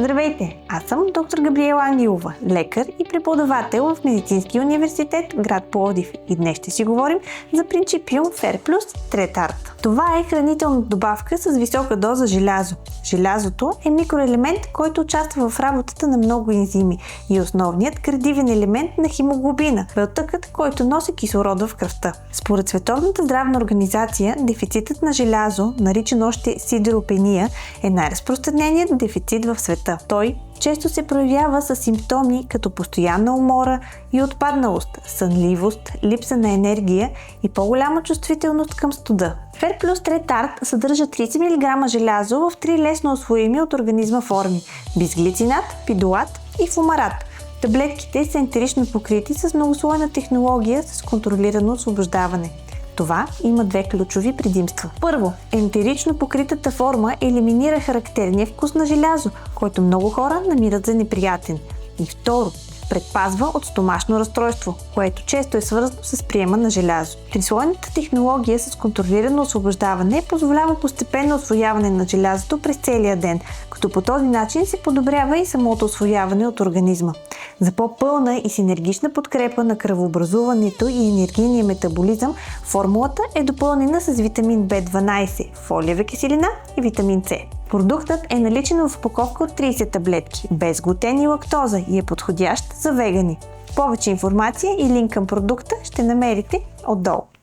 Здравейте! Аз съм доктор Габриела Ангелова, лекар и преподавател в Медицинския университет град Пловдив, и днес ще си говорим за Principium Fer+ Tretart. Това е хранителна добавка с висока доза желязо. Желязото е микроелемент, който участва в работата на много ензими и основният градивен елемент на хемоглобина, белтъкът, който носи кислорода в кръвта. Според Световната здравна организация, дефицитът на желязо, наричан още сидеропения, е най-разпространеният дефицит в света. Той често се проявява с симптоми като постоянна умора и отпадналост, сънливост, липса на енергия и по-голяма чувствителност към студа. Fer+ Tretart съдържа 30 мг желязо в 3 лесно усвоими от организма форми – бисглицинат, пидолат и фумарат. Таблетките са ентерично покрити с многослойна технология с контролирано освобождаване. Това има две ключови предимства. Първо, ентерично покритата форма елиминира характерния вкус на желязо, който много хора намират за неприятен. И второ, предпазва от стомашно разстройство, което често е свързано с приема на желязо. Трислойната технология с контролирано освобождаване позволява постепенно усвояване на желязото през целия ден, като по този начин се подобрява и самото усвояване от организма. За по-пълна и синергична подкрепа на кръвообразуването и енергийния метаболизъм, формулата е допълнена с витамин B12, фолиева киселина и витамин С. Продуктът е наличен в упаковка от 30 таблетки, без глутен и лактоза, и е подходящ за вегани. Повече информация и линк към продукта ще намерите отдолу.